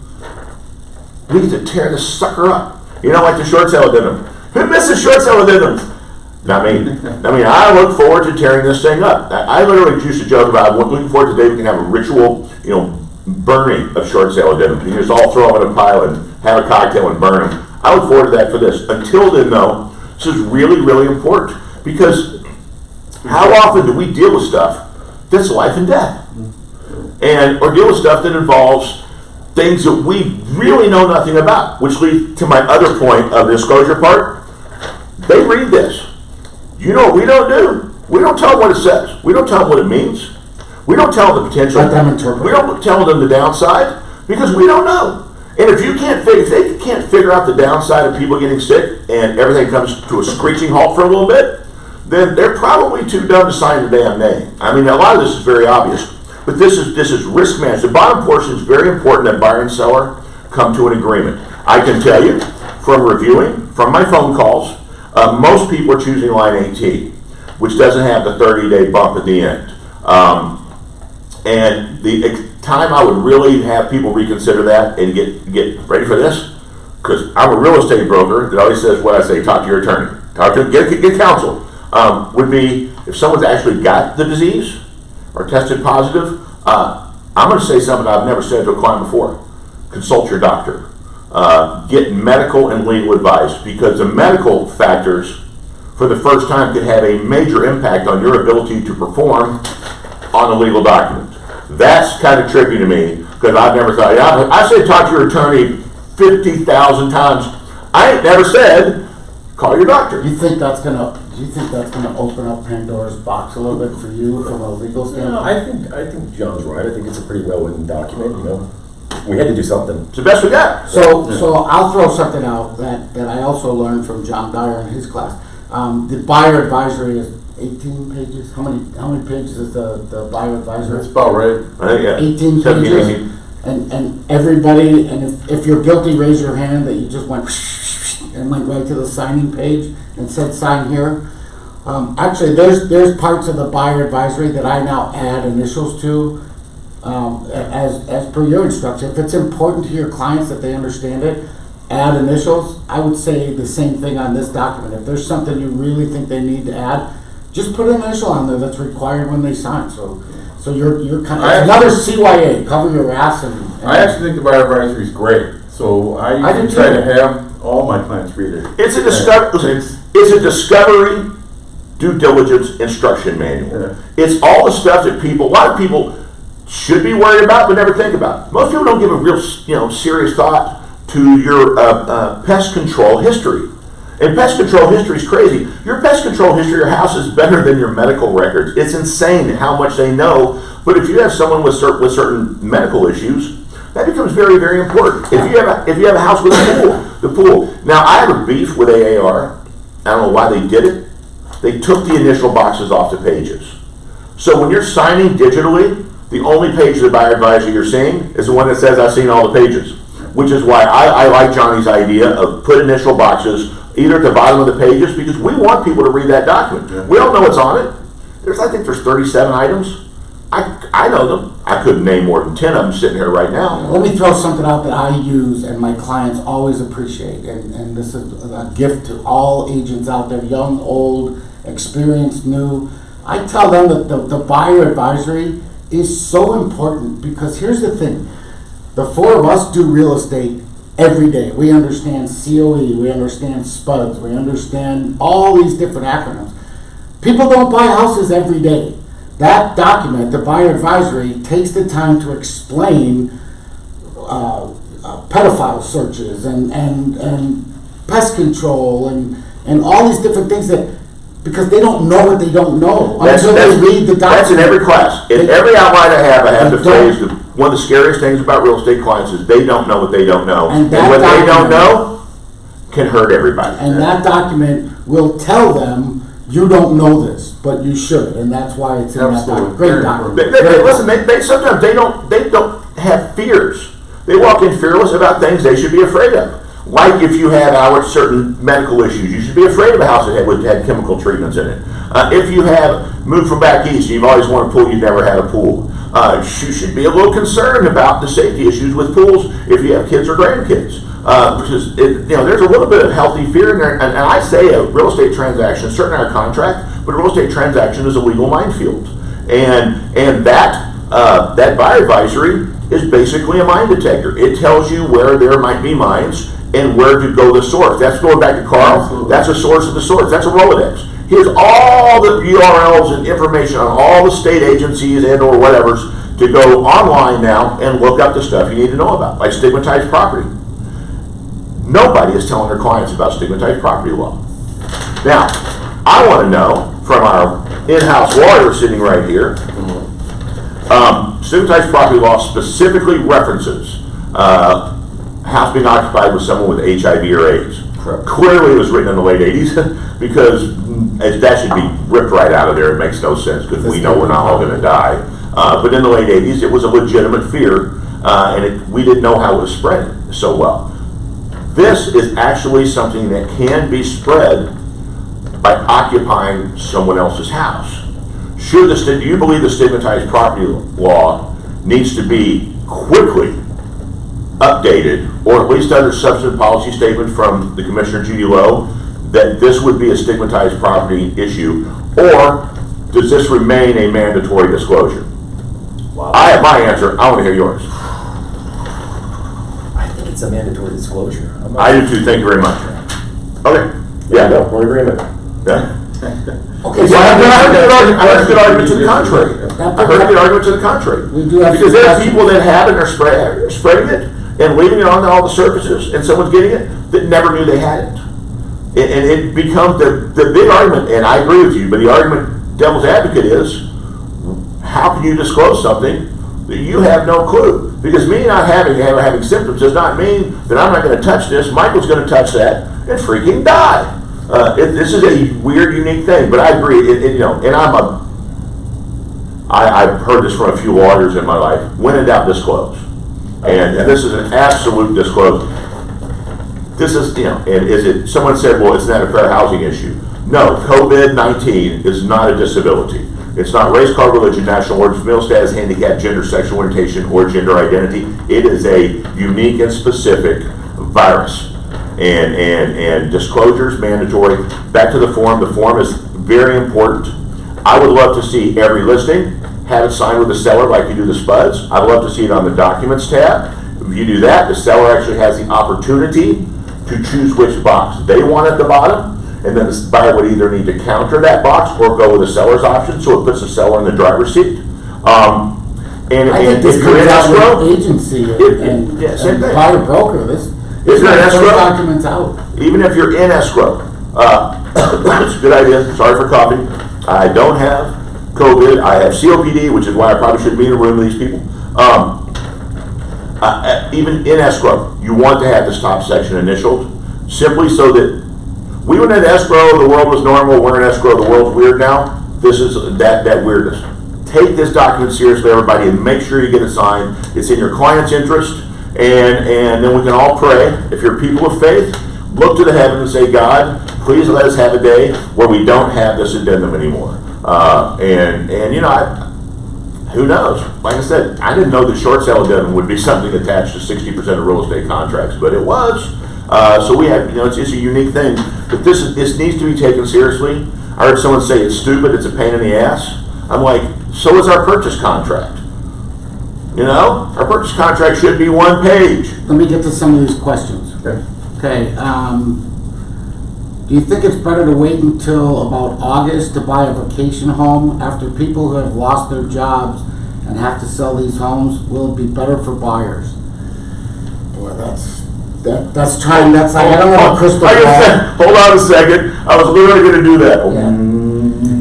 we get to tear this sucker up. Like the short sale addendum. Who misses short sale addendums? Not me. I look forward to tearing this thing up. I literally used to joke about looking forward to the day we can have a ritual, burning of short sale addendums. You can just all throw them in a pile and have a cocktail and burn them. I look forward to that for this. Until then, though, this is really, really important because how often do we deal with stuff that's life and death, or deal with stuff that involves things that we really know nothing about, which leads to my other point of the disclosure part. They read this. What we don't do? We don't tell them what it says. We don't tell them what it means. We don't tell them the potential. Let them interpret. We don't tell them the downside because we don't know. And if they can't figure out the downside of people getting sick and everything comes to a screeching halt for a little bit, then they're probably too dumb to sign the damn name. A lot of this is very obvious, but this is risk management. The bottom portion is very important that buyer and seller come to an agreement. I can tell you from reviewing, from my phone calls, most people are choosing line 18, which doesn't have the 30-day bump at the end. And the time I would really have people reconsider that and get ready for this, because I'm a real estate broker that always says what I say, talk to your attorney. Get counsel. Would be if someone's actually got the disease or tested positive, I'm going to say something I've never said to a client before. Consult your doctor. Get medical and legal advice, because the medical factors for the first time could have a major impact on your ability to perform on a legal document. That's kind of tricky to me because I've never thought, I say talk to your attorney 50,000 times. I ain't never said call your doctor. Do you think that's gonna open up Pandora's box a little bit for you from a legal standpoint? I think John's right. I think it's a pretty well written document. We had to do something. It's the best we got. So I'll throw something out that I also learned from John Dyer in his class. The buyer advisory is 18 pages. How many pages is the buyer advisory? That's about right. 18 pages. And everybody, and if you're guilty, raise your hand that you just went and went right to the signing page and said sign here. Actually, there's parts of the buyer advisory that I now add initials to. As per your instruction, if it's important to your clients that they understand it, add initials. I would say the same thing on this document. If there's something you really think they need to add, just put an initial on there that's required when they sign. So you're kind of another CYA. Cover your ass and I actually think the buyer advisory is great. So I try to have all my clients read it. It's a discovery due diligence instruction manual. Yeah. It's all the stuff that a lot of people should be worried about but never think about. Most people don't give a real serious thought to your pest control history. And pest control history is crazy. Your pest control history of your house is better than your medical records. It's insane how much they know But if you have someone with certain medical issues, that becomes very, very important. If you have a house with the pool. Now, I have a beef with AAR. I don't know why they did it. They took the initial boxes off the pages. So when you're signing digitally, the only page of the buyer advisor you're seeing is the one that says I've seen all the pages. Which is why I like Johnny's idea of put initial boxes either at the bottom of the pages, because we want people to read that document. Yeah. We don't know what's on it. I think there's 37 items. I know them. I couldn't name more than 10 of them sitting here right now. Let me throw something out that I use and my clients always appreciate, and this is a gift to all agents out there, young, old, experienced, new. I tell them that the buyer advisory is so important, because here's the thing. The four of us do real estate every day. We understand COE, we understand SPUDs, we understand all these different acronyms. People don't buy houses every day. That document, the buyer advisory, takes the time to explain pedophile searches and pest control and all these different things that, because they don't know what they don't know until they read the document. That's in every class. In every outline I have the phrase that one of the scariest things about real estate clients is they don't know what they don't know. And what they don't know can hurt everybody. And that document will tell them, you don't know this, but you should, and that's why it's in that document. Great document. Listen, sometimes they don't have fears. They walk in fearless about things they should be afraid of. Like if you have certain medical issues, you should be afraid of a house that had chemical treatments in it. If you have moved from back east, you've always wanted a pool, you've never had a pool. You should be a little concerned about the safety issues with pools if you have kids or grandkids. Because there's a little bit of healthy fear in there. And I say a real estate transaction, certainly our contract, but a real estate transaction is a legal minefield. And that buyer advisory is basically a mine detector. It tells you where there might be mines and where to go to source. That's going back to Carl. Absolutely. That's a source of the source. That's a Rolodex. Here's all the URLs and information on all the state agencies and or whatever's to go online now and look up the stuff you need to know about, like stigmatized property. Nobody is telling their clients about stigmatized property law. Now, I want to know from our in-house lawyer sitting right here, stigmatized property law specifically references house being occupied with someone with HIV or AIDS. Correct. Clearly it was written in the late 80s because that should be ripped right out of there. It makes no sense because we know we're not all going to die. But in the late 80s, it was a legitimate fear, and we didn't know how it was spreading so well. This is actually something that can be spread by occupying someone else's house. Do you believe the stigmatized property law needs to be quickly updated, or at least under substantive policy statement from the Commissioner Judy Lowe, that this would be a stigmatized property issue, or does this remain a mandatory disclosure? Wow. I have my answer. I want to hear yours. I think it's a mandatory disclosure. I do too. Thank you very much. Okay. Yeah. No, we're in agreement. Yeah. Okay, So I heard a good argument to the contrary. I heard a good argument to the contrary. We do have Because there are some people that have it and are spreading it and leaving it on all the surfaces, and someone's getting it that never knew they had it. And it becomes the big argument, and I agree with you, but the argument, devil's advocate, is how can you disclose something that you have no clue? Because me not having symptoms does not mean that I'm not going to touch this. Michael's going to touch that and freaking die. This is a weird, unique thing, but I agree. And I've heard this from a few lawyers in my life. When in doubt, disclose. And this is an absolute disclosure. This is, and is it? Someone said, well, it's not a fair housing issue. No, COVID-19 is not a disability. It's not race, color, religion, national origin, familial status, handicap, gender, sexual orientation, or gender identity. It is a unique and specific virus. And disclosure is mandatory. Back to the form. The form is very important. I would love to see every listing, have it signed with the seller like you do the SPUDs. I'd love to see it on the documents tab. If you do that, the seller actually has the opportunity to choose which box they want at the bottom, and then the buyer would either need to counter that box or go with the seller's option, so it puts the seller in the driver's seat. I think this if you're in comes out escrow, with agency and same thing. buyer broker. This If you're in escrow, documents out. even if you're in escrow, it's a good idea. Sorry for coughing. I don't have COVID. I have COPD, which is why I probably shouldn't be in a room with these people. Even in escrow, you want to have this top section initialed, simply so that we went in escrow, the world was normal. We're in escrow, the world's weird now. This is that weirdness. Take this document seriously, everybody, and make sure you get it signed. It's in your client's interest, and then we can all pray. If you're people of faith, look to the heaven and say, God, please let us have a day where we don't have this addendum anymore. And you know, who knows? Like I said, I didn't know the short sale addendum would be something attached to 60% of real estate contracts, but it was. So we have, you know, it's a unique thing. But this needs to be taken seriously. I heard someone say it's stupid, it's a pain in the ass. I'm like, so is our purchase contract. You know, our purchase contract should be one page. Let me get to some of these questions. Okay. Do you think it's better to wait until about August to buy a vacation home after people who have lost their jobs and have to sell these homes? Will it be better for buyers? Boy, that's trying. That's like I don't have a crystal ball. Hold on a second. I was literally going to do that.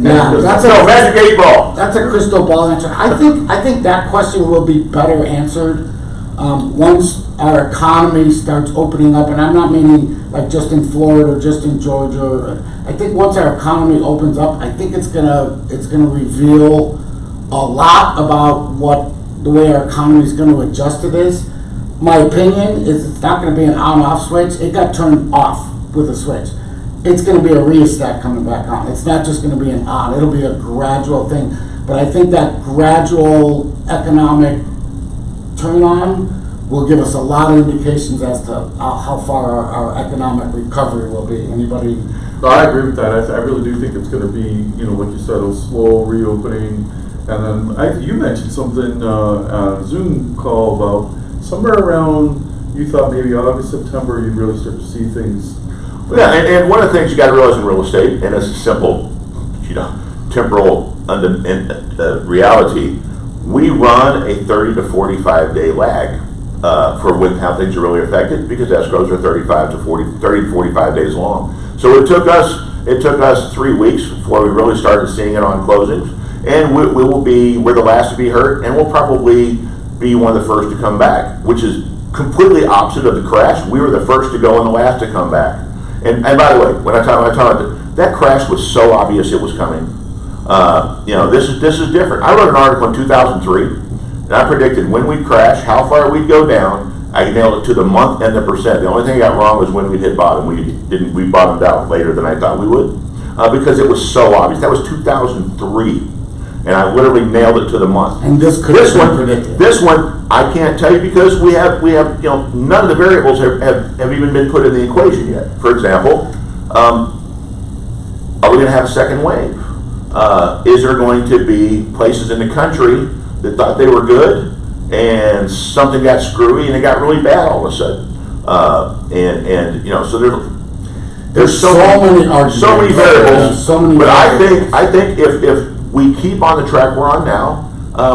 Yeah, that's magic 8 ball. That's a crystal ball answer. I think that question will be better answered once our economy starts opening up, and I'm not meaning like just in Florida or just in Georgia. I think once our economy opens up, I think it's gonna reveal a lot about what the way our economy is going to adjust to this. My opinion is it's not going to be an on-off switch. It got turned off with a switch. It's going to be a rheostat coming back on. It's not just going to be an on. It'll be a gradual thing. But I think that gradual economic turn on will give us a lot of indications as to how far our economic recovery will be. Anybody? No, I agree with that. I really do think it's going to be, you know, like you said, a slow reopening. And then you mentioned something on a Zoom call about somewhere around, you thought maybe August, September, you'd really start to see things. Yeah, and one of the things you got to realize in real estate, and it's a simple, you know, temporal reality, we run a 30 to 45 day lag for when how things are really affected, because escrows are 30 to 45 days long. So it took us 3 weeks before we really started seeing it on closings, and we're the last to be hurt, and we'll probably be one of the first to come back, which is completely opposite of the crash. We were the first to go and the last to come back. And by the way, when I talk about that crash was so obvious it was coming. You know, this is different. I wrote an article in 2003, and I predicted when we'd crash, how far we'd go down. I nailed it to the month and the percent. The only thing I got wrong was when we'd hit bottom. We bottomed out later than I thought we would, because it was so obvious. That was 2003. And I literally nailed it to the month. And this one predicted. This one I can't tell you, because we have you know, none of the variables have even been put in the equation yet. For example, are we going to have a second wave? Is there going to be places in the country that thought they were good and something got screwy and it got really bad all of a sudden? And you know, so there's so many variables. But I think if we keep on the track we're on now,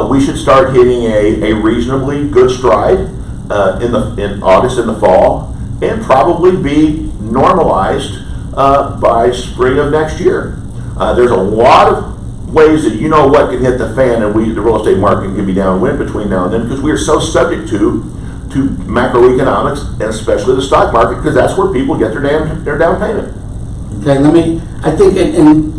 we should start hitting a reasonably good stride in August in the fall, and probably be normalized by spring of next year. There's a lot of ways that you know what can hit the fan, and the real estate market can be downwind between now and then, because we are so subject to macroeconomics, and especially the stock market, because that's where people get their down payment. Okay, I think in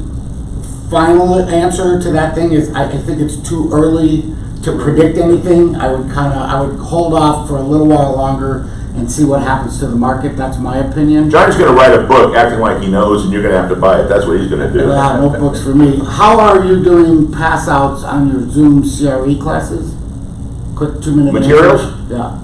final answer to that thing is I think it's too early to predict anything. I would hold off for a little while longer and see what happens to the market. That's my opinion. Johnny's going to write a book acting like he knows, and you're going to have to buy it. That's what he's going to do. Yeah, no books for me. How are you doing pass outs on your Zoom CRE classes? Quick 2-minute materials. Answer. Yeah.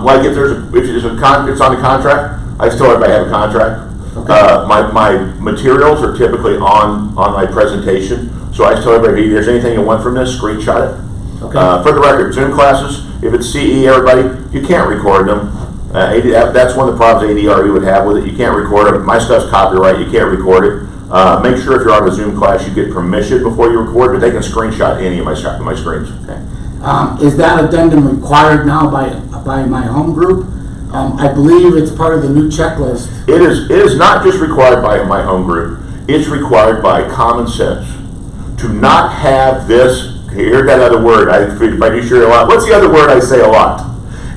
Like if it's on the contract, I still everybody have a contract. Okay. My materials are typically on my presentation, so I tell everybody, if there's anything you want from this, screenshot it. Okay. For the record, Zoom classes, if it's CE, everybody, you can't record them. That's one of the problems ADRE would have with it. You can't record them. My stuff's copyright. You can't record it. Make sure if you're on a Zoom class, you get permission before you record, but they can screenshot any of my screens. Okay. Is that addendum required now by my home group? I believe it's part of the new checklist. It is not just required by my home group. It's required by common sense. to not have this, hear that other word, I do sure a lot. What's the other word I say a lot?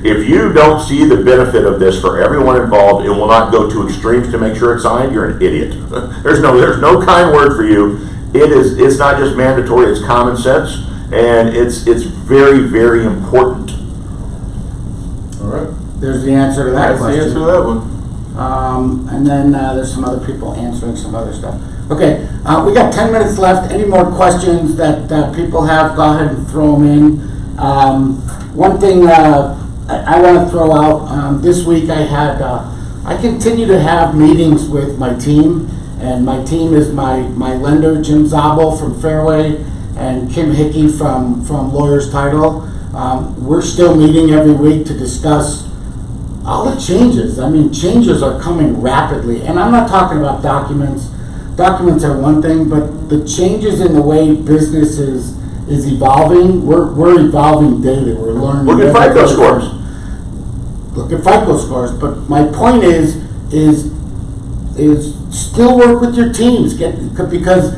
If you don't see the benefit of this for everyone involved and will not go to extremes to make sure it's signed, you're an idiot. There's no kind word for you. It's not just mandatory, it's common sense, and it's very, very important. All right. There's the answer to that That's the question. answer to that one. And then there's some other people answering some other stuff. Okay, we got 10 minutes left. Any more questions that people have, go ahead and throw them in. One thing I want to throw out, this week I continue to have meetings with my team, and my team is my lender, Jim Zabel from Fairway, and Kim Hickey from Lawyers Title. We're still meeting every week to discuss all the changes. I mean, changes are coming rapidly, and I'm not talking about documents. Documents are one thing, but the changes in the way business is evolving, we're evolving daily. We're learning. Look at FICO scores. Look at FICO scores. But my point is still work with your teams. Because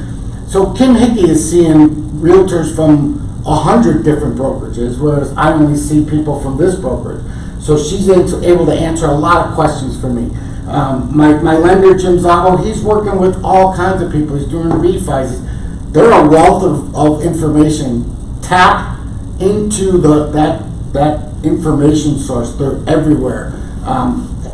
Kim Hickey is seeing realtors from 100 different brokerages, whereas I only see people from this brokerage. So she's able to answer a lot of questions for me. My lender, Jim Zabel, he's working with all kinds of people. He's doing refis. They're a wealth of information. Tap into that information source. They're everywhere.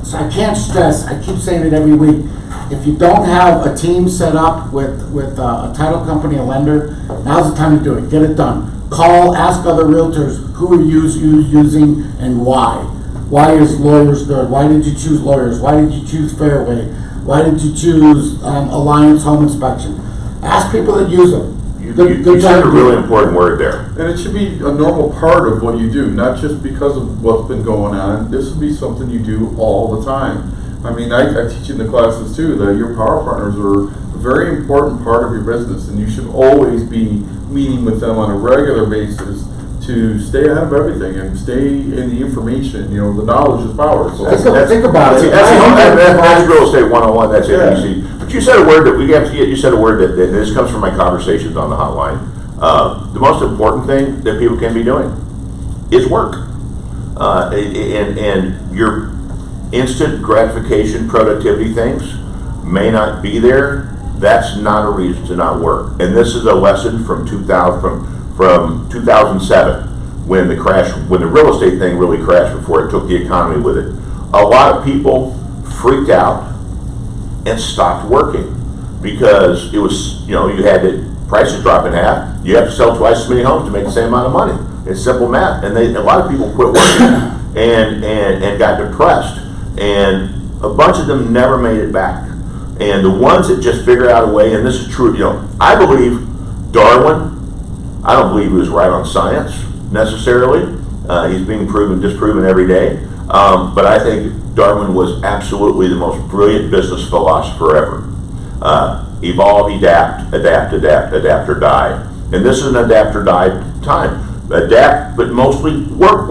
So I can't stress, I keep saying it every week, if you don't have a team set up with a title company, a lender, now's the time to do it. Get it done. Call, ask other realtors who are you using and why. Why is Lawyers good? Why did you choose Lawyers? Why did you choose Fairway? Why did you choose Alliance Home Inspection? Ask people that use them. You said a really important word there. And it should be a normal part of what you do, not just because of what's been going on. This would be something you do all the time. I mean, I teach in the classes too that your power partners are a very important part of your business, and you should always be meeting with them on a regular basis to stay ahead of everything and stay in the information. You know, the knowledge is power. So Think about it. That's real estate 101. That's Yeah. ABC. But you said a word that you said a word that this comes from my conversations on the hotline. The most important thing that people can be doing is work, and your instant gratification, productivity things may not be there. That's not a reason to not work. And this is a lesson from 2007 when the real estate thing really crashed before it took the economy with it. A lot of people freaked out and stopped working because it was, you had prices drop in half. You have to sell twice as many homes to make the same amount of money. It's simple math. And a lot of people quit working and got depressed. And a bunch of them never made it back. And the ones that just figured out a way, and this is true, I believe Darwin, I don't believe he was right on science necessarily. He's being disproven every day. But I think Darwin was absolutely the most brilliant business philosopher ever. Evolve, adapt or die. And this is an adapt or die time. Adapt, but mostly work.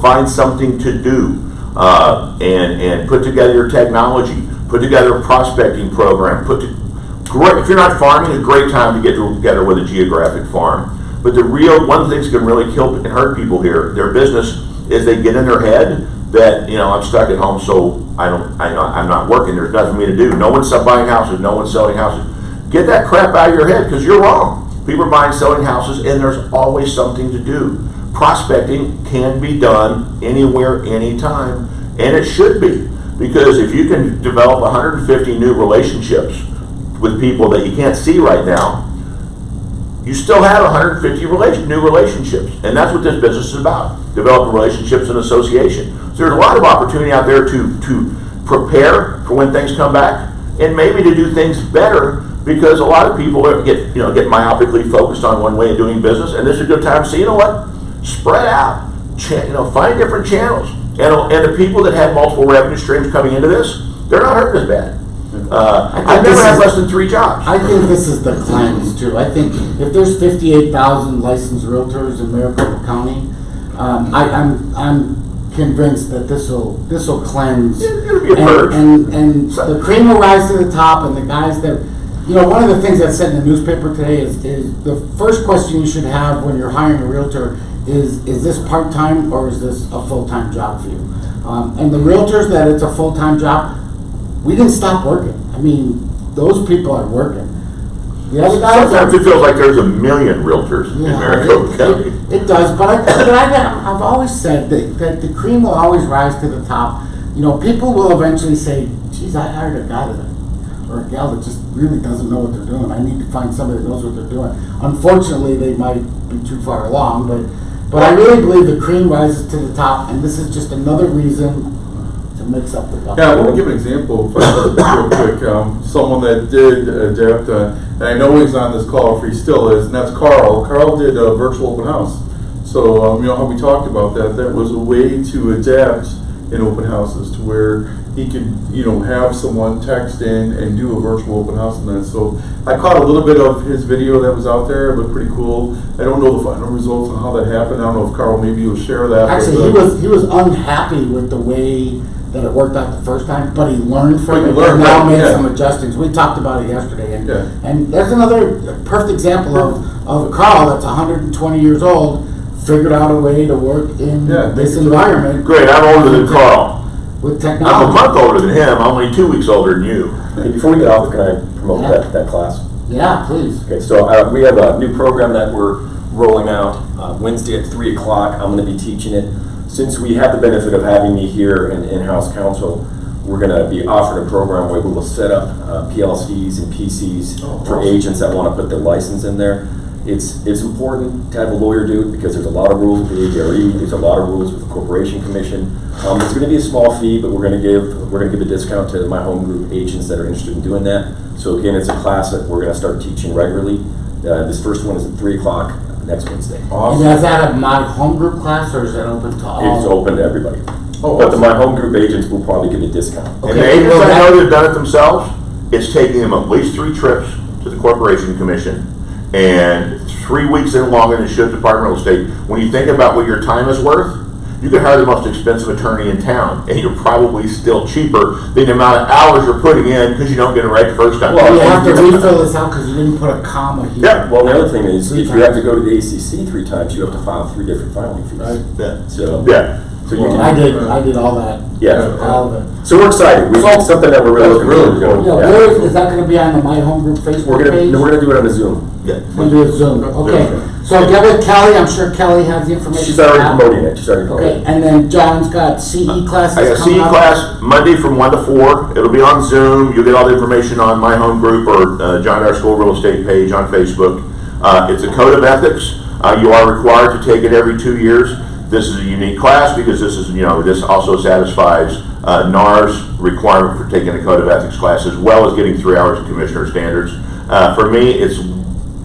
Find something to do. And put together your technology. Put together a prospecting program. If you're not farming, a great time to get together with a geographic farm. But one of the things that can really kill and hurt people here, their business, is they get in their head that, I'm stuck at home, so I'm not working. There's nothing for me to do. No one's buying houses. No one's selling houses. Get that crap out of your head, because you're wrong. People are buying, selling houses, and there's always something to do. Prospecting can be done anywhere, anytime, and it should be. Because if you can develop 150 new relationships with people that you can't see right now, you still have 150 new relationships. And that's what this business is about, developing relationships and association. So there's a lot of opportunity out there to prepare for when things come back, and maybe to do things better, because a lot of people get myopically focused on one way of doing business, and this is a good time to say, you know what, spread out, find different channels. And the people that had multiple revenue streams coming into this, they're not hurting as bad. I've never had less than 3 jobs. I think this is the cleanse too. I think if there's 58,000 licensed realtors in Maricopa County, I'm convinced that this will cleanse. It'll be a purge. And the cream will rise to the top, and the guys that You know, one of the things that's said in the newspaper today is the first question you should have when you're hiring a realtor is this part-time or is this a full-time job for you? And the realtors that it's a full-time job, we didn't stop working. I mean, those people are working. The other guys Sometimes it feels like there's a million realtors in Maricopa County. It does, but I've always said that the cream will always rise to the top. You know, people will eventually say, geez, I hired a guy or a gal that just really doesn't know what they're doing. I need to find somebody that knows what they're doing. Unfortunately, they might be too far along, but I really believe the cream rises to the top, and this is just another reason to mix up the bucket. Yeah, I want to give an example real quick. Someone that did adapt, and I know he's on this call, if he still is, and that's Carl. Carl did a virtual open house. So, you know how we talked about that, that was a way to adapt in open houses to where he could, you know, have someone text in and do a virtual open house and that. So I caught a little bit of his video that was out there. It looked pretty cool. I don't know the final results on how that happened. I don't know if Carl maybe will share that. Actually, he was unhappy with the way that it worked out the first time, but he learned from it and learned, now made yeah. some adjustments. We talked about it yesterday, and, Yeah. and there's another perfect example of a Carl that's 120 years old, figured out a way to work in this environment. Great, I'm older than Carl. With I'm a technology. month older than him. I'm only 2 weeks older than you. Hey, before we get off, can I promote that class? Yeah, please. Okay, so we have a new program that we're rolling out Wednesday at 3 o'clock. I'm going to be teaching it. Since we have the benefit of having me here in in-house counsel, we're going to be offering a program where we will set up PLCs and PCs for agents that want to put their license in there. It's important to have a lawyer do it because there's a lot of rules with the ADRE. There's a lot of rules with the Corporation Commission. It's going to be a small fee, but we're going to give a discount to my home group agents that are interested in doing that. So again, it's a class that we're going to start teaching regularly. This first one is at 3 o'clock next Wednesday. Awesome. And is that a My Home Group class or is it open to all? It's open to everybody. Oh, But the awesome. My Home Group agents will probably give a discount. And the agents I know that have done it themselves, it's taking them at least 3 trips to the Corporation Commission and 3 weeks in longer than it should Department of Real Estate. When you think about what your time is worth, you could hire the most expensive attorney in town, and you're probably still cheaper than the amount of hours you're putting in because you don't get it right the first time. Well, you have to refill this out because you didn't put a comma here. Yeah. Well, the other thing is, if you have to go to the ACC 3 times, you have to file 3 different filing fees. Right. Yeah. So, Yeah. so you I can, did all that. yeah. All of it. So we're excited. It's something that we're really looking forward to doing. Yeah, Yeah. where is that going to be on the My Home Group Facebook page? We're gonna do it on a Zoom. Yeah. We'll do a Zoom. Okay. So get with Kelly. I'm sure Kelly has the information. She's already for that. promoting it. She's already promoting Okay, it. and then John's got CE classes I got coming CE up. class Monday from 1 to 4. It'll be on Zoom. You'll get all the information on My Home Group or John Dyer School Real Estate page on Facebook. It's a code of ethics. You are required to take it every 2 years. This is a unique class because this is, this also satisfies NAR's requirement for taking a code of ethics class as well as getting 3 hours of commissioner standards. For me, it's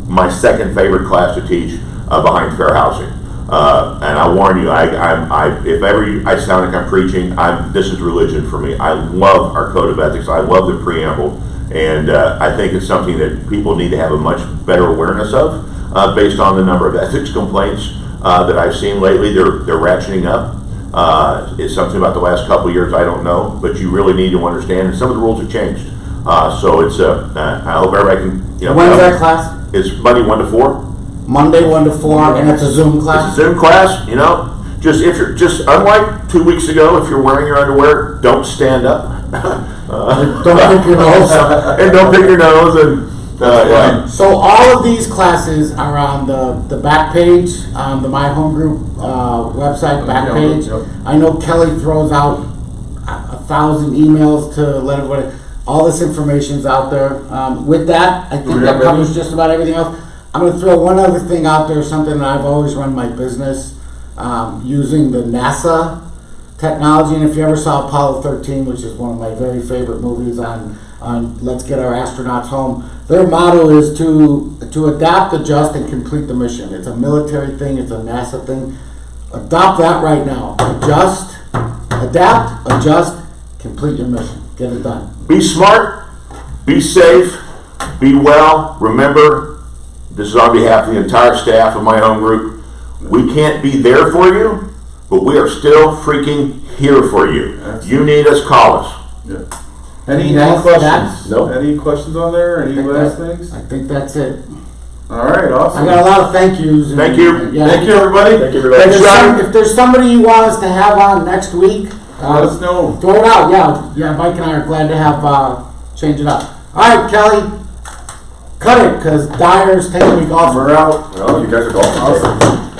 my second favorite class to teach behind fair housing. And I warn you, if ever I sound like I'm preaching, this is religion for me. I love our code of ethics. I love the preamble. And I think it's something that people need to have a much better awareness of based on the number of ethics complaints that I've seen lately. They're ratcheting up. It's something about the last couple of years, I don't know, but you really need to understand. And some of the rules have changed. So it's I hope everybody can. When's that class? It's Monday 1 to 4. Monday 1 to 4, and it's a Zoom class. It's a Zoom class. Just unlike 2 weeks ago, if you're wearing your underwear, don't stand up. Don't pick your nose. And don't pick your nose. And yeah. So all of these classes are on the back page, on the My Home Group website back page. Yep. I know Kelly throws out 1,000 emails to let everybody. All this information's out there. With that, I think that covers just about everything else. I'm going to throw one other thing out there, something that I've always run my business using the NASA technology. And if you ever saw Apollo 13, which is one of my very favorite movies on Let's Get Our Astronauts Home, their motto is to adapt, adjust, and complete the mission. It's a military thing. It's a NASA thing. Adopt that right now. Adapt, adjust, complete your mission. Get it done. Be smart, be safe, be well. Remember, this is on behalf of the entire staff of My Home Group. We can't be there for you, but we are still freaking here for you. You need us, call us. Yeah. Any That's- questions? No. Any questions on there? Any last things? I think that's it. All right, I awesome. got a lot of thank yous. and- Thank you. Yeah. Thank you, everybody. Thank you, If everybody. there's, if there's somebody you want us to have on next week, Let us know. throw it out. Yeah, Mike and I are glad to have change it up. All right, Kelly, cut it because Dyer's taking me golfing. We're out. Well, you guys are golfing. Awesome.